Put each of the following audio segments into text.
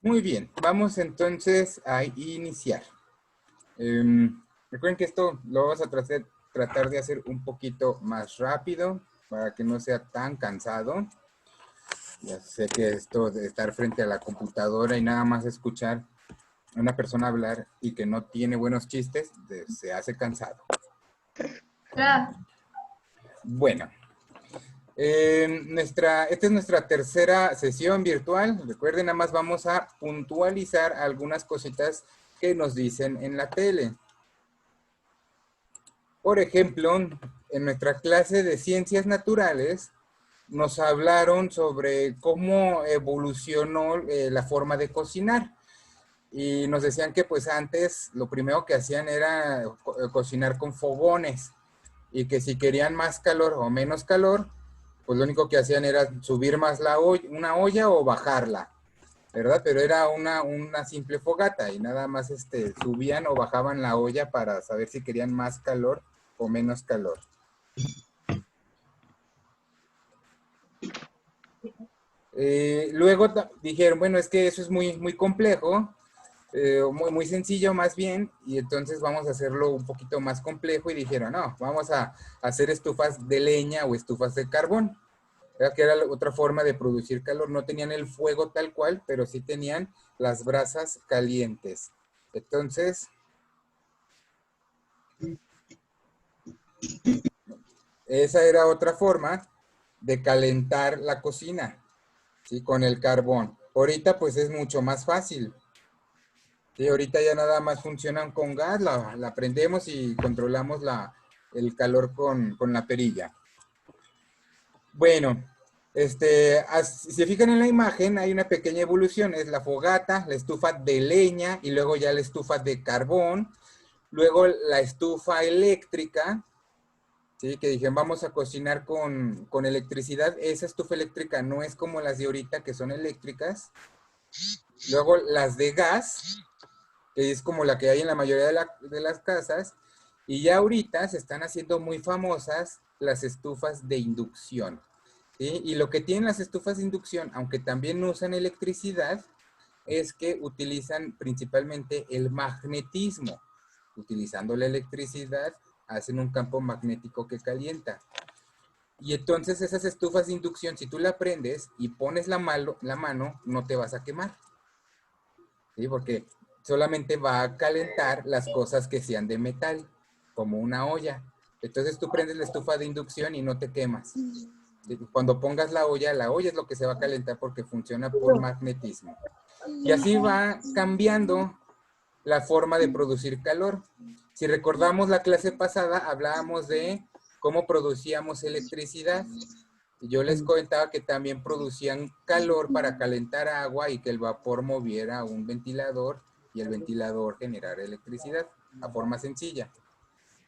Muy bien, vamos entonces a iniciar. Recuerden que esto lo vamos a tratar de hacer un poquito más rápido para que no sea tan cansado. Ya sé que esto de estar frente a la computadora y nada más escuchar a una persona hablar y que no tiene buenos chistes, se hace cansado. Bueno, esta es nuestra tercera sesión virtual. Recuerden, nada más vamos a puntualizar algunas cositas que nos dicen en la tele. Por ejemplo, en nuestra clase de ciencias naturales, nos hablaron sobre cómo evolucionó la forma de cocinar. Y nos decían que pues antes lo primero que hacían era cocinar con fogones. Y que si querían más calor o menos calor, pues lo único que hacían era subir más una olla o bajarla, ¿verdad? Pero era una simple fogata y nada más subían o bajaban la olla para saber si querían más calor o menos calor. Luego dijeron, bueno, es que eso es muy, muy complejo, muy sencillo más bien, y entonces vamos a hacerlo un poquito más complejo y dijeron, no, vamos a hacer estufas de leña o estufas de carbón, ¿verdad? Que era otra forma de producir calor. No tenían el fuego tal cual, pero sí tenían las brasas calientes. Entonces, esa era otra forma de calentar la cocina, ¿sí? Con el carbón. Ahorita pues es mucho más fácil. Sí, ahorita ya nada más funcionan con gas, la prendemos y controlamos el calor con la perilla. Bueno, si se fijan en la imagen, hay una pequeña evolución. Es la fogata, la estufa de leña y luego ya la estufa de carbón. Luego la estufa eléctrica, ¿sí? Que dijeron, vamos a cocinar con electricidad. Esa estufa eléctrica no es como las de ahorita, que son eléctricas. Luego las de gas, que es como la que hay en la mayoría de las casas, y ya ahorita se están haciendo muy famosas las estufas de inducción, ¿sí? Y lo que tienen las estufas de inducción, aunque también usan electricidad, es que utilizan principalmente el magnetismo. Utilizando la electricidad, hacen un campo magnético que calienta. Y entonces esas estufas de inducción, si tú la prendes y pones la mano, no te vas a quemar, ¿sí? Porque solamente va a calentar las cosas que sean de metal, como una olla. Entonces tú prendes la estufa de inducción y no te quemas. Cuando pongas la olla es lo que se va a calentar porque funciona por magnetismo. Y así va cambiando la forma de producir calor. Si recordamos la clase pasada, hablábamos de cómo producíamos electricidad. Yo les comentaba que también producían calor para calentar agua y que el vapor moviera un ventilador y el ventilador generara electricidad a forma sencilla.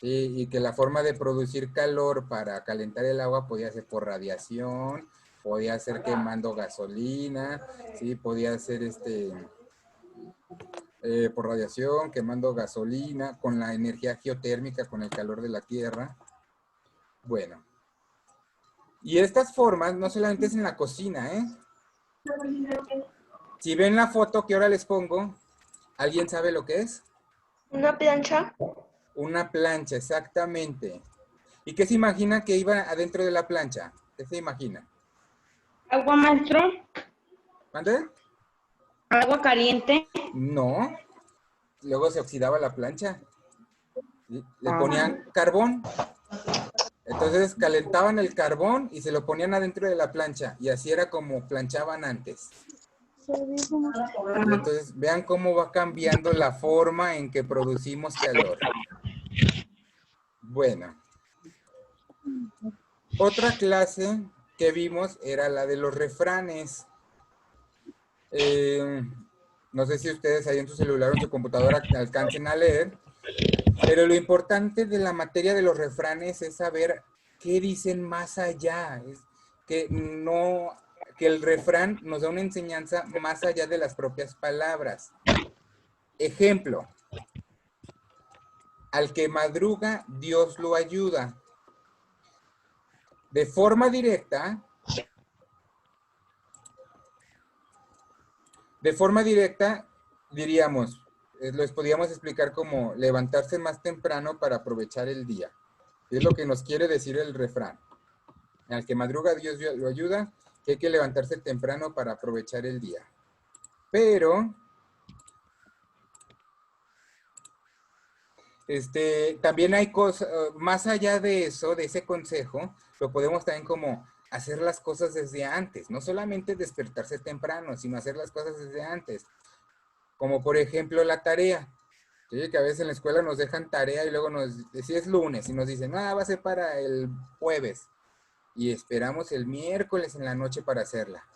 Y que la forma de producir calor para calentar el agua podía ser por radiación, podía ser quemando gasolina, ¿sí? Podía ser por radiación, quemando gasolina, con la energía geotérmica, con el calor de la tierra. Bueno. Y estas formas no solamente es en la cocina, ¿eh? Si ven la foto que ahora les pongo, ¿alguien sabe lo que es? ¿Una plancha? Una plancha, exactamente. ¿Y qué se imagina que iba adentro de la plancha? ¿Qué se imagina? ¿Agua, maestro? ¿Mande? ¿Agua caliente? No. Luego se oxidaba la plancha. ¿Sí? Le ponían carbón. Entonces calentaban el carbón y se lo ponían adentro de la plancha. Y así era como planchaban antes. Y entonces vean cómo va cambiando la forma en que producimos calor. Bueno. Otra clase que vimos era la de los refranes. No sé si ustedes ahí en su celular o en su computadora alcancen a leer, pero lo importante de la materia de los refranes es saber qué dicen más allá. Que el refrán nos da una enseñanza más allá de las propias palabras. Ejemplo, al que madruga, Dios lo ayuda. De forma directa, De forma directa, diríamos, los podríamos explicar como levantarse más temprano para aprovechar el día. Es lo que nos quiere decir el refrán. Al que madruga Dios lo ayuda, que hay que levantarse temprano para aprovechar el día. Pero, también hay cosas, más allá de eso, de ese consejo, lo podemos también como hacer las cosas desde antes. No solamente despertarse temprano, sino hacer las cosas desde antes. Como por ejemplo la tarea. Sí, que a veces en la escuela nos dejan tarea y luego si es lunes y nos dicen, va a ser para el jueves. Y esperamos el miércoles en la noche para hacerla.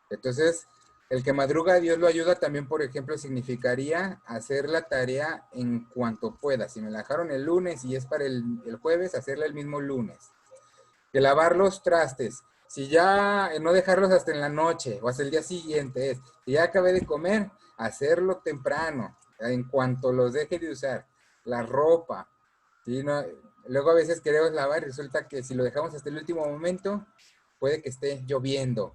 Entonces, el que madruga a Dios lo ayuda también, por ejemplo, significaría hacer la tarea en cuanto pueda. Si me la dejaron el lunes y es para el jueves, hacerla el mismo lunes. Que lavar los trastes. Si ya no dejarlos hasta en la noche o hasta el día siguiente, si ya acabé de comer, hacerlo temprano, en cuanto los deje de usar. La ropa, ¿sí? No, luego a veces queremos lavar y resulta que si lo dejamos hasta el último momento, puede que esté lloviendo.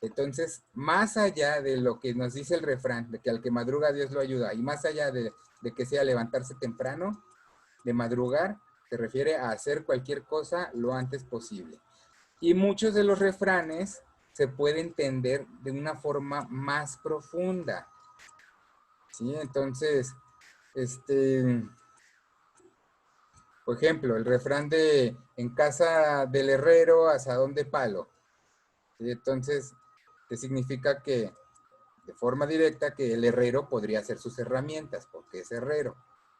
Entonces, más allá de lo que nos dice el refrán, de que al que madruga Dios lo ayuda, y más allá de que sea levantarse temprano, de madrugar, se refiere a hacer cualquier cosa lo antes posible. Y muchos de los refranes se puede entender de una forma más profunda. ¿Sí? Entonces, por ejemplo, el refrán de en casa del herrero, asadón de palo. ¿Sí? Entonces, ¿qué significa? Que de forma directa que el herrero podría hacer sus herramientas, porque es herrero,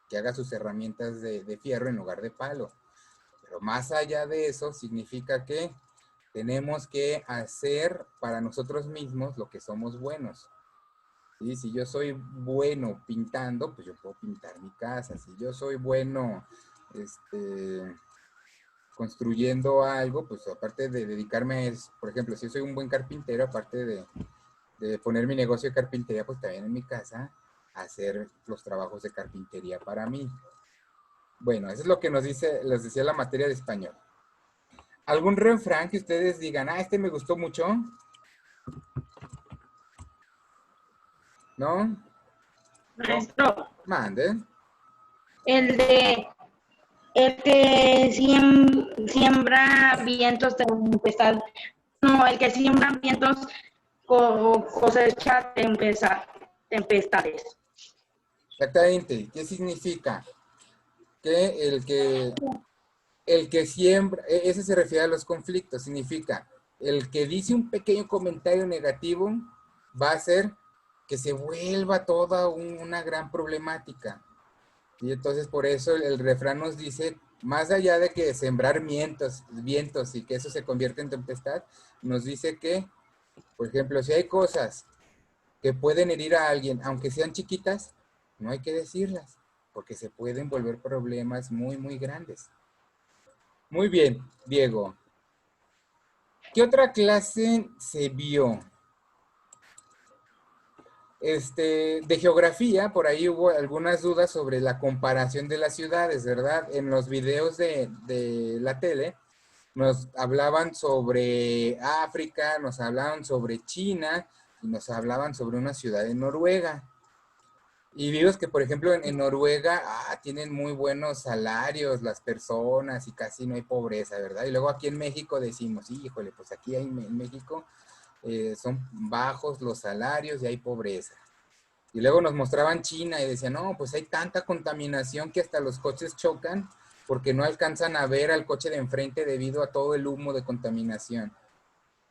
que haga sus herramientas de fierro en lugar de palo. Pero más allá de eso, significa que tenemos que hacer para nosotros mismos lo que somos buenos. ¿Sí? Si yo soy bueno pintando, pues yo puedo pintar mi casa. Si yo soy bueno construyendo algo, pues aparte de dedicarme a eso, por ejemplo, si yo soy un buen carpintero, aparte de poner mi negocio de carpintería, pues también en mi casa hacer los trabajos de carpintería para mí. Bueno, eso es lo que les decía la materia de español. ¿Algún refrán que ustedes digan, este me gustó mucho? ¿No? Maestro, Mande. el de el que siembra vientos de tempestad. No, el que siembra vientos cosecha tempestades. Exactamente. ¿Qué significa? Que el que siembra, ese se refiere a los conflictos, significa, el que dice un pequeño comentario negativo va a hacer que se vuelva toda una gran problemática. Y entonces por eso el refrán nos dice, más allá de que sembrar vientos y que eso se convierte en tempestad, nos dice que, por ejemplo, si hay cosas que pueden herir a alguien, aunque sean chiquitas, no hay que decirlas, porque se pueden volver problemas muy, muy grandes. Muy bien, Diego. ¿Qué otra clase se vio? De geografía, por ahí hubo algunas dudas sobre la comparación de las ciudades, ¿verdad? En los videos de la tele nos hablaban sobre África, nos hablaban sobre China y nos hablaban sobre una ciudad en Noruega. Y vimos que, por ejemplo, en Noruega tienen muy buenos salarios las personas y casi no hay pobreza, ¿verdad? Y luego aquí en México decimos, híjole, pues aquí en México son bajos los salarios y hay pobreza. Y luego nos mostraban China y decían, no, pues hay tanta contaminación que hasta los coches chocan porque no alcanzan a ver al coche de enfrente debido a todo el humo de contaminación.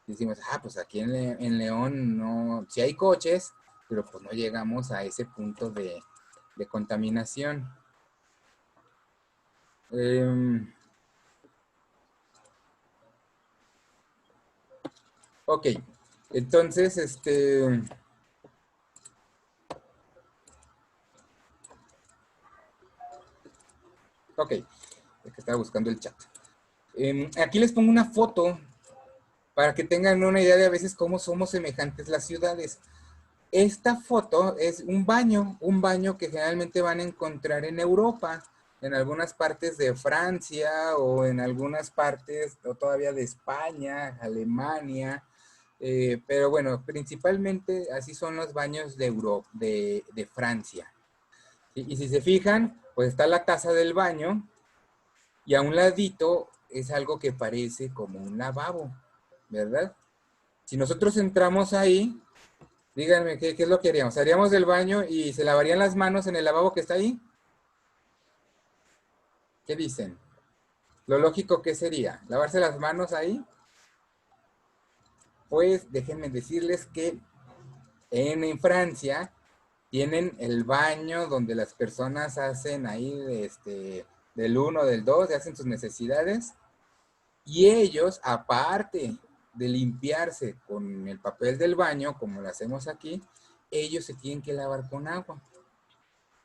Y decimos, pues aquí en León no, sí hay coches, pero pues no llegamos a ese punto de contaminación. Ok, entonces, ok, es que estaba buscando el chat. Aquí les pongo una foto para que tengan una idea de a veces cómo somos semejantes las ciudades. Esta foto es un baño que generalmente van a encontrar en Europa, en algunas partes de Francia o en algunas partes o todavía de España, Alemania. Pero bueno, principalmente así son los baños de Europa, de Francia. Y si se fijan, pues está la taza del baño y a un ladito es algo que parece como un lavabo, ¿verdad? Si nosotros entramos ahí, díganme, ¿qué es lo que haríamos? ¿Haríamos del baño y se lavarían las manos en el lavabo que está ahí? ¿Qué dicen? Lo lógico, ¿qué sería? ¿Lavarse las manos ahí? Pues déjenme decirles que en Francia tienen el baño donde las personas hacen ahí del 1, del 2, hacen sus necesidades. Y ellos, aparte de limpiarse con el papel del baño, como lo hacemos aquí, ellos se tienen que lavar con agua.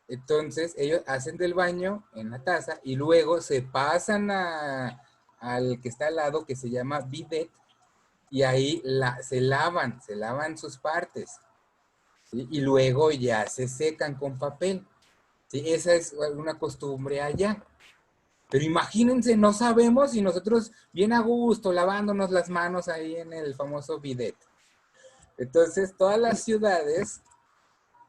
Entonces, ellos hacen del baño en la taza y luego se pasan al que está al lado, que se llama bidet, y ahí se lavan sus partes, ¿sí? Y luego ya se secan con papel, ¿sí? Esa es una costumbre allá. Pero imagínense, no sabemos y nosotros bien a gusto, lavándonos las manos ahí en el famoso bidet. Entonces, todas las ciudades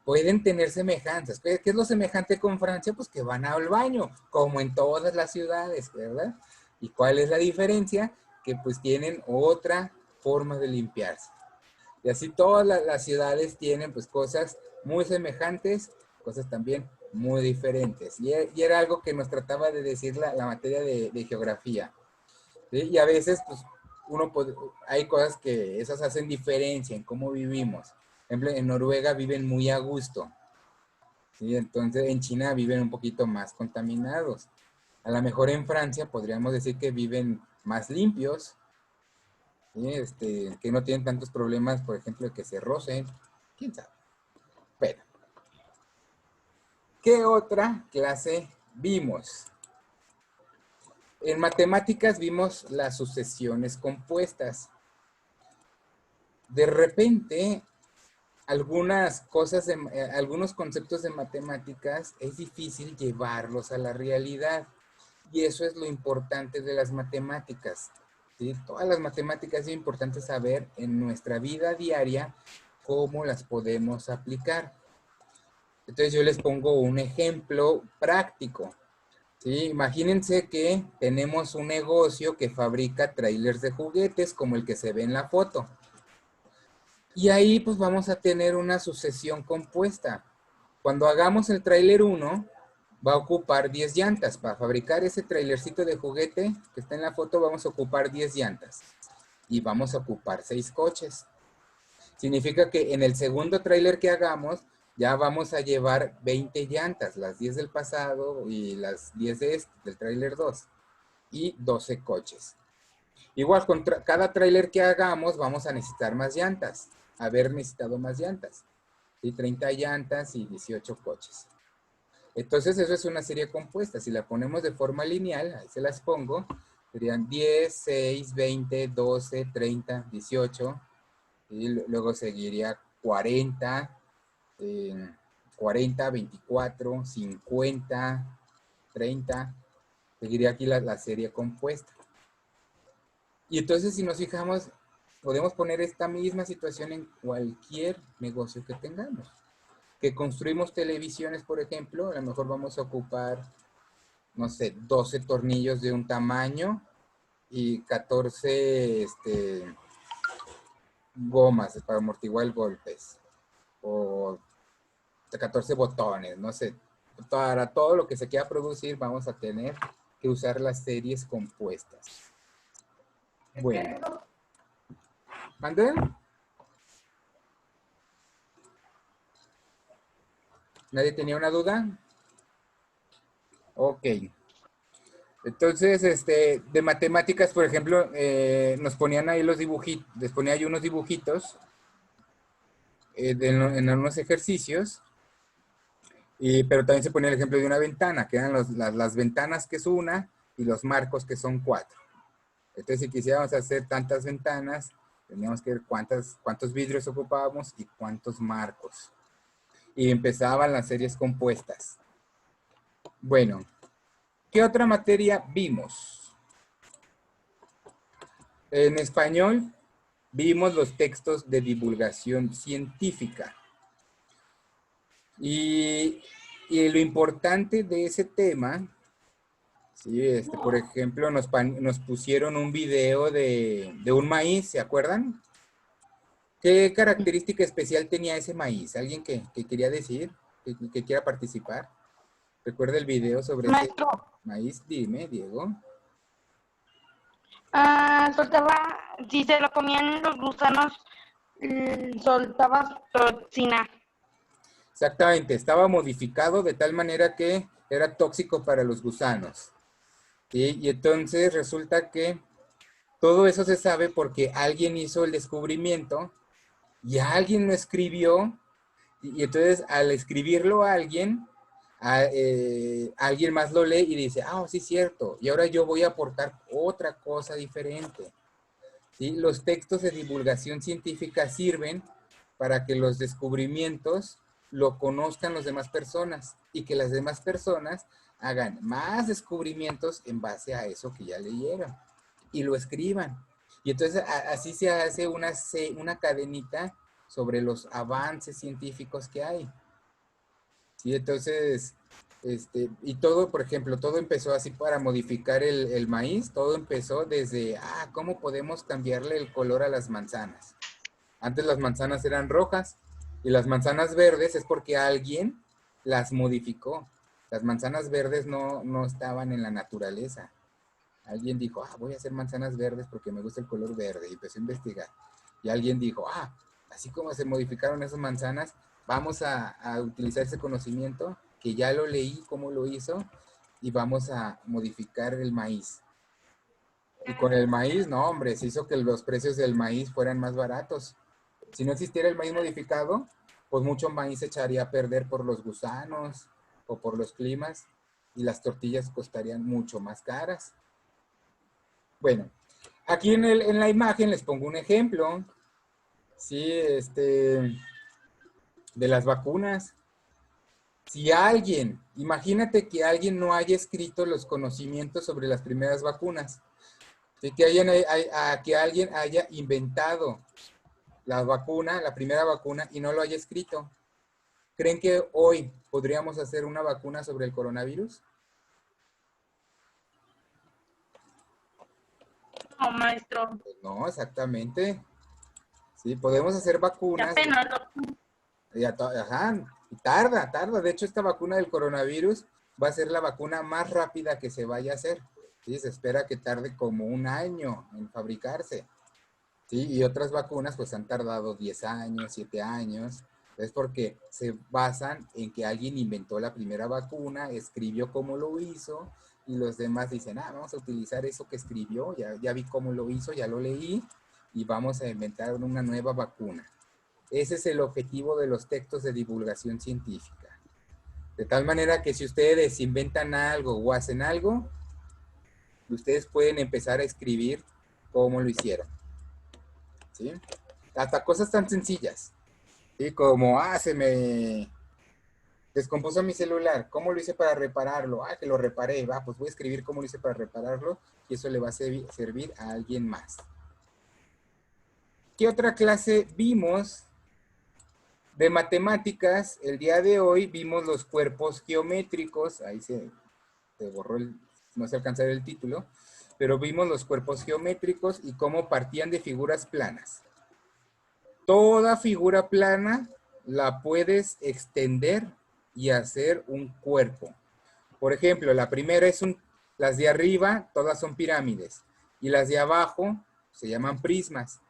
pueden tener semejanzas. ¿Qué es lo semejante con Francia? Pues que van al baño, como en todas las ciudades, ¿verdad? ¿Y cuál es la diferencia? Que pues tienen otra forma de limpiarse. Y así todas las ciudades tienen pues cosas muy semejantes, cosas también muy diferentes. Y era algo que nos trataba de decir la materia de geografía, ¿sí? Y a veces pues hay cosas que esas hacen diferencia en cómo vivimos. Por ejemplo, en Noruega viven muy a gusto, ¿sí? Entonces en China viven un poquito más contaminados. A lo mejor en Francia podríamos decir que viven más limpios, ¿sí? Que no tienen tantos problemas, por ejemplo, de que se rocen. ¿Quién sabe? Pero, ¿qué otra clase vimos? En matemáticas vimos las sucesiones compuestas. De repente, algunas cosas, algunos conceptos de matemáticas es difícil llevarlos a la realidad. Y eso es lo importante de las matemáticas, ¿sí? Todas las matemáticas es importante saber en nuestra vida diaria cómo las podemos aplicar. Entonces yo les pongo un ejemplo práctico, ¿sí? Imagínense que tenemos un negocio que fabrica trailers de juguetes como el que se ve en la foto. Y ahí pues vamos a tener una sucesión compuesta. Cuando hagamos el trailer 1, va a ocupar 10 llantas. Para fabricar ese trailercito de juguete que está en la foto, vamos a ocupar 10 llantas. Y vamos a ocupar 6 coches. Significa que en el segundo trailer que hagamos, ya vamos a llevar 20 llantas, las 10 del pasado y las 10 del trailer 2. Y 12 coches. Igual, con cada trailer que hagamos, vamos a necesitar más llantas. Haber necesitado más llantas. ¿Sí? 30 llantas y 18 coches. Entonces, eso es una serie compuesta. Si la ponemos de forma lineal, ahí se las pongo, serían 10, 6, 20, 12, 30, 18. Y luego seguiría 40, 40, 24, 50, 30. Seguiría aquí la serie compuesta. Y entonces, si nos fijamos, podemos poner esta misma situación en cualquier negocio que tengamos. Que construimos televisiones, por ejemplo, a lo mejor vamos a ocupar, no sé, 12 tornillos de un tamaño y 14 gomas para amortiguar golpes. O 14 botones, no sé. Para todo lo que se quiera producir vamos a tener que usar las series compuestas. Bueno. ¿Mande? ¿Nadie tenía una duda? Ok. Entonces, de matemáticas, por ejemplo, nos ponían ahí los dibujitos, les ponía yo unos dibujitos en unos ejercicios, pero también se ponía el ejemplo de una ventana, que eran las ventanas que es una y los marcos que son 4. Entonces, si quisiéramos hacer tantas ventanas, teníamos que ver cuántos vidrios ocupábamos y cuántos marcos. Y empezaban las series compuestas. Bueno, ¿qué otra materia vimos? En español vimos los textos de divulgación científica. Y lo importante de ese tema, sí, por ejemplo, nos pusieron un video de un maíz, ¿se acuerdan? ¿Qué característica especial tenía ese maíz? ¿Alguien que quería decir, que quiera participar? ¿Recuerda el video sobre ese Maestro, maíz? Dime, Diego. soltaba, si se lo comían los gusanos, soltaba toxina. Exactamente, estaba modificado de tal manera que era tóxico para los gusanos. ¿Sí? Y entonces resulta que todo eso se sabe porque alguien hizo el descubrimiento y alguien lo escribió, y entonces al escribirlo alguien más lo lee y dice, ah, sí, cierto, y ahora yo voy a aportar otra cosa diferente. ¿Sí? Los textos de divulgación científica sirven para que los descubrimientos lo conozcan las demás personas y que las demás personas hagan más descubrimientos en base a eso que ya leyeron y lo escriban. Y entonces así se hace una cadenita sobre los avances científicos que hay. ¿Sí? Entonces, y todo, por ejemplo, todo empezó así para modificar el maíz, todo empezó desde, ¿cómo podemos cambiarle el color a las manzanas? Antes las manzanas eran rojas y las manzanas verdes es porque alguien las modificó. Las manzanas verdes no estaban en la naturaleza. Alguien dijo, voy a hacer manzanas verdes porque me gusta el color verde, y empezó a investigar. Y alguien dijo, así como se modificaron esas manzanas, vamos a utilizar ese conocimiento, que ya lo leí, cómo lo hizo, y vamos a modificar el maíz. Y con el maíz, no, hombre, se hizo que los precios del maíz fueran más baratos. Si no existiera el maíz modificado, pues mucho maíz se echaría a perder por los gusanos o por los climas, y las tortillas costarían mucho más caras. Bueno, aquí en la imagen les pongo un ejemplo, ¿sí? De las vacunas. Si imagínate que alguien no haya escrito los conocimientos sobre las primeras vacunas, ¿sí? Que alguien haya inventado la primera vacuna, y no lo haya escrito. ¿Creen que hoy podríamos hacer una vacuna sobre el coronavirus? No, maestro. Pues no, exactamente. Sí, podemos hacer Ya vacunas. apenas Ajá, y tarda. De hecho, esta vacuna del coronavirus va a ser la vacuna más rápida que se vaya a hacer. ¿Sí? Se espera que tarde como un año en fabricarse. ¿Sí? Y otras vacunas pues han tardado 10 años, 7 años. Es porque se basan en que alguien inventó la primera vacuna, escribió cómo lo hizo, y los demás dicen, vamos a utilizar eso que escribió, ya vi cómo lo hizo, ya lo leí, y vamos a inventar una nueva vacuna. Ese es el objetivo de los textos de divulgación científica. De tal manera que si ustedes inventan algo o hacen algo, ustedes pueden empezar a escribir cómo lo hicieron. ¿Sí? Hasta cosas tan sencillas. ¿Sí? Como, se me descompuso mi celular. ¿Cómo lo hice para repararlo? Que lo reparé. Pues voy a escribir cómo lo hice para repararlo, y eso le va a servir a alguien más. ¿Qué otra clase vimos? De matemáticas, el día de hoy vimos los cuerpos geométricos. Ahí se borró, no se alcanza el título, pero vimos los cuerpos geométricos y cómo partían de figuras planas. Toda figura plana la puedes extender y hacer un cuerpo. Por ejemplo, la primera las de arriba, todas son pirámides, y las de abajo se llaman prismas.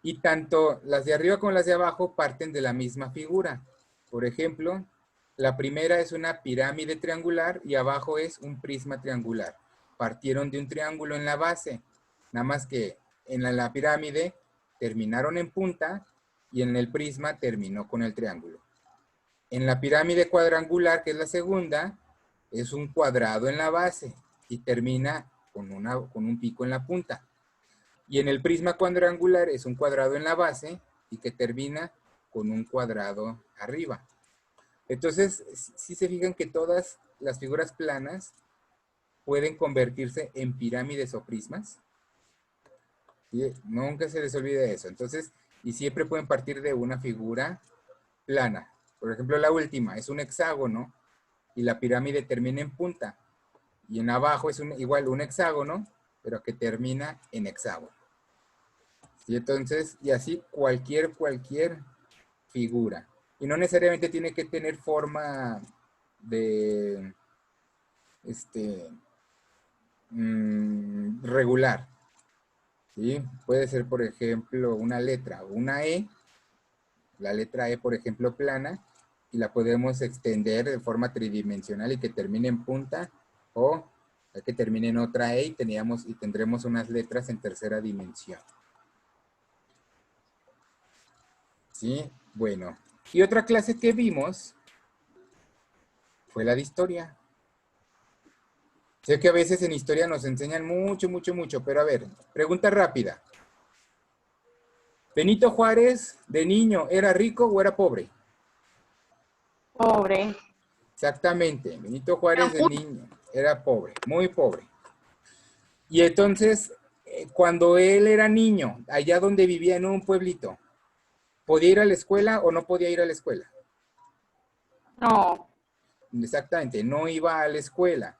Y tanto las de arriba como las de abajo parten de la misma figura. Por ejemplo, la primera es una pirámide triangular y abajo es un prisma triangular. Partieron de un triángulo en la base, nada más que en la pirámide terminaron en punta y en el prisma terminó con el triángulo. En la pirámide cuadrangular, que es la segunda, es un cuadrado en la base y termina con un pico en la punta. Y en el prisma cuadrangular es un cuadrado en la base y que termina con un cuadrado arriba. Entonces, si se fijan que todas las figuras planas pueden convertirse en pirámides o prismas. ¿sí? Nunca se les olvide eso. Entonces, y siempre pueden partir de una figura plana. Por ejemplo, la última es un hexágono y la pirámide termina en punta. Y en abajo es igual un hexágono, pero que termina en hexágono. ¿Sí? Entonces, y así cualquier figura. Y no necesariamente tiene que tener forma de regular. ¿Sí? Puede ser, por ejemplo, una letra, una E, la letra E, por ejemplo, plana, y la podemos extender de forma tridimensional y que termine en punta, o que termine en otra E y tendremos unas letras en tercera dimensión. ¿Sí? Bueno. Y otra clase que vimos fue la de historia. Sé que a veces en historia nos enseñan mucho, pero a ver, pregunta rápida. ¿Benito Juárez de niño era rico o era pobre? Pobre. Exactamente, Benito Juárez de niño era pobre, muy pobre. Y entonces, cuando él era niño, allá donde vivía en un pueblito, ¿podía ir a la escuela o no podía ir a la escuela? No. Exactamente, no iba a la escuela.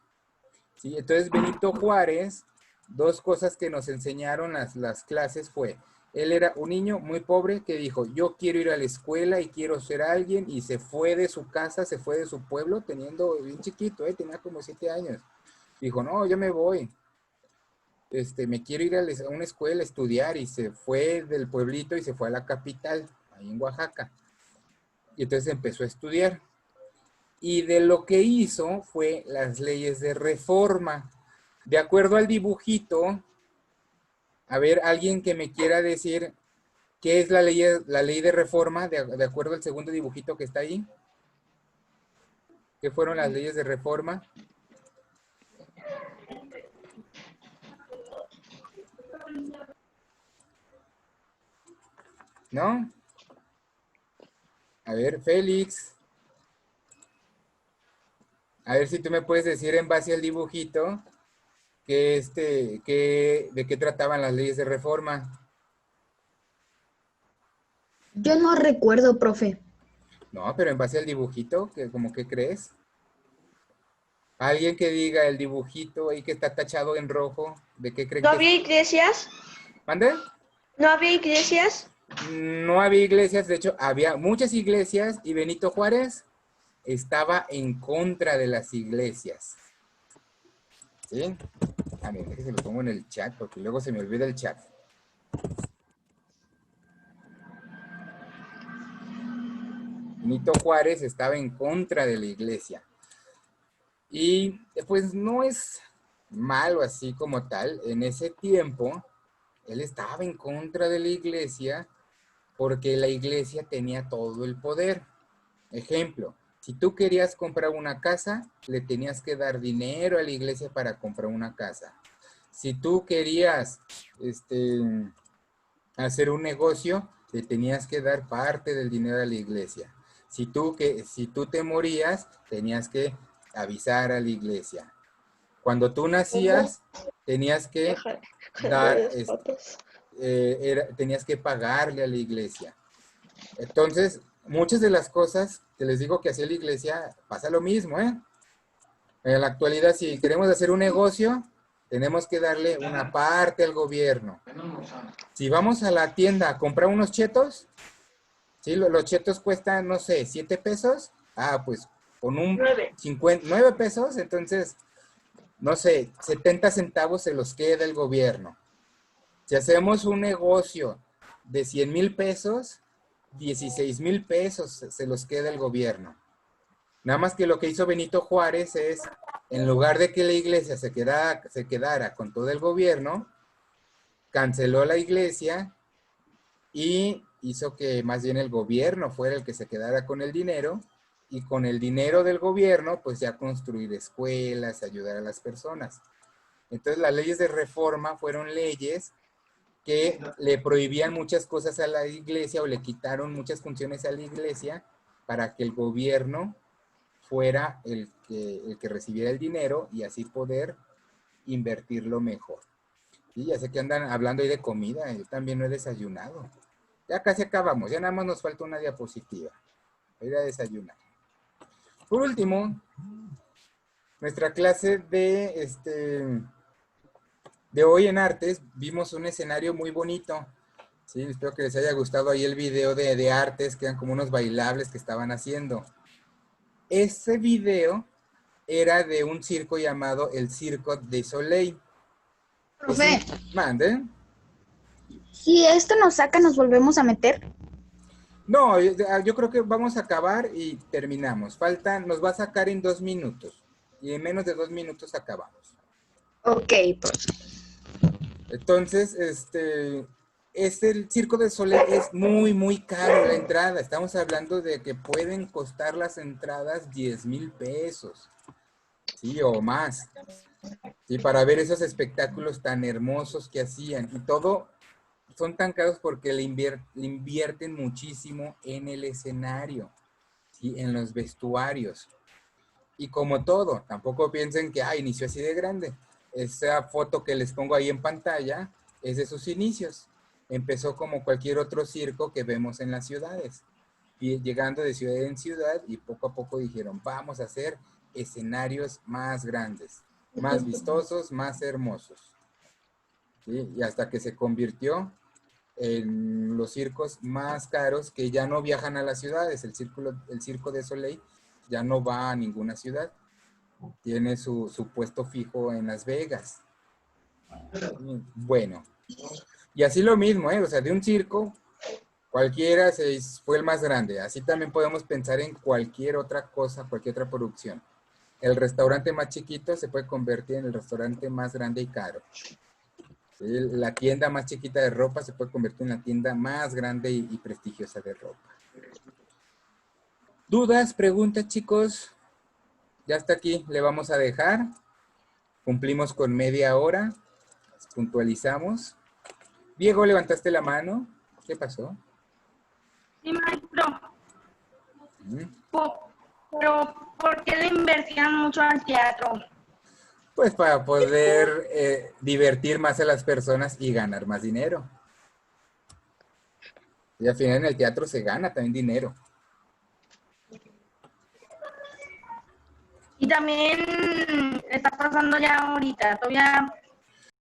¿Sí? Entonces, Benito Juárez, dos cosas que nos enseñaron las clases fue, él era un niño muy pobre que dijo, yo quiero ir a la escuela y quiero ser alguien, y se fue de su casa, se fue de su pueblo, teniendo bien chiquito, tenía como 7 años. Dijo, no, yo me voy, me quiero ir a una escuela a estudiar, y se fue del pueblito y se fue a la capital, ahí en Oaxaca. Y entonces empezó a estudiar. Y de lo que hizo fue las leyes de reforma. De acuerdo al dibujito, a ver, alguien que me quiera decir qué es la ley de reforma, de acuerdo al segundo dibujito que está ahí. ¿Qué fueron las leyes de reforma? ¿No? A ver, Félix. A ver si tú me puedes decir en base al dibujito de qué trataban las leyes de reforma. Yo no recuerdo, profe. No, pero en base al dibujito, ¿cómo que crees? Alguien que diga el dibujito ahí que está tachado en rojo, ¿de qué creen ¿No que es? había iglesias? ¿Mande? ¿No había iglesias? No había iglesias, de hecho, había muchas iglesias y Benito Juárez estaba en contra de las iglesias. ¿Sí? A ver, déjenme lo pongo en el chat porque luego se me olvida el chat. Benito Juárez estaba en contra de la iglesia. Y pues no es malo así como tal. En ese tiempo, él estaba en contra de la iglesia porque la iglesia tenía todo el poder. Ejemplo, si tú querías comprar una casa, le tenías que dar dinero a la iglesia para comprar una casa. Si tú querías hacer un negocio, le tenías que dar parte del dinero a la iglesia. Si tú te morías, tenías que avisar a la iglesia. Cuando tú nacías, tenías que dar, tenías que pagarle a la iglesia. Entonces, muchas de las cosas que les digo que hacía la iglesia, pasa lo mismo, ¿eh? En la actualidad, si queremos hacer un negocio, tenemos que darle una parte al gobierno. Si vamos a la tienda a comprar unos chetos, ¿sí? Los chetos cuestan, no sé, 7 pesos. Ah, pues con un 9 pesos, entonces, no sé, 70 centavos se los queda el gobierno. Si hacemos un negocio de 100,000 pesos, 16,000 pesos se los queda el gobierno. Nada más que lo que hizo Benito Juárez es, en lugar de que la iglesia se quedara con todo el gobierno, canceló la iglesia y hizo que más bien el gobierno fuera el que se quedara con el dinero, y con el dinero del gobierno, pues ya construir escuelas, ayudar a las personas. Entonces las leyes de reforma fueron leyes que le prohibían muchas cosas a la iglesia o le quitaron muchas funciones a la iglesia para que el gobierno fuera el que recibiera el dinero y así poder invertirlo mejor. Sí, ya sé que andan hablando ahí de comida, yo también no he desayunado. Ya casi acabamos, ya nada más nos falta una diapositiva. Voy a ir a desayunar. Por último, nuestra clase de hoy en artes, vimos un escenario muy bonito. Sí, espero que les haya gustado ahí el video de artes, que eran como unos bailables que estaban haciendo. Ese video era de un circo llamado el Circo de Soleil. Profe, Mande. si esto nos saca, ¿nos volvemos a meter? No, yo creo que vamos a acabar y terminamos. Nos va a sacar en 2 minutos. Y en menos de 2 minutos acabamos. Ok, profe. Entonces, el Circo de Soleil es muy, muy caro la entrada. Estamos hablando de que pueden costar las entradas 10,000 pesos. Sí, o más. Sí, para ver esos espectáculos tan hermosos que hacían. Y todo son tan caros porque le invierten muchísimo en el escenario, ¿sí? En los vestuarios. Y como todo, tampoco piensen que inició así de grande. Esa foto que les pongo ahí en pantalla es de sus inicios. Empezó como cualquier otro circo que vemos en las ciudades. Y llegando de ciudad en ciudad y poco a poco dijeron, vamos a hacer escenarios más grandes, más vistosos, más hermosos. ¿Sí? Y hasta que se convirtió en los circos más caros que ya no viajan a las ciudades. El Circo de Soleil ya no va a ninguna ciudad. Tiene su puesto fijo en Las Vegas. Bueno, y así lo mismo, o sea, de un circo, cualquiera fue el más grande. Así también podemos pensar en cualquier otra cosa, cualquier otra producción. El restaurante más chiquito se puede convertir en el restaurante más grande y caro. ¿Sí? La tienda más chiquita de ropa se puede convertir en la tienda más grande y prestigiosa de ropa. ¿Dudas, preguntas, chicos? Ya hasta aquí le vamos a dejar. Cumplimos con media hora. Puntualizamos. Diego, levantaste la mano. ¿Qué pasó? Sí, maestro. ¿Mm? Pero, ¿por qué le invertían mucho al teatro? Pues para poder divertir más a las personas y ganar más dinero. Y al final en el teatro se gana también dinero. Y también está pasando ya ahorita, todavía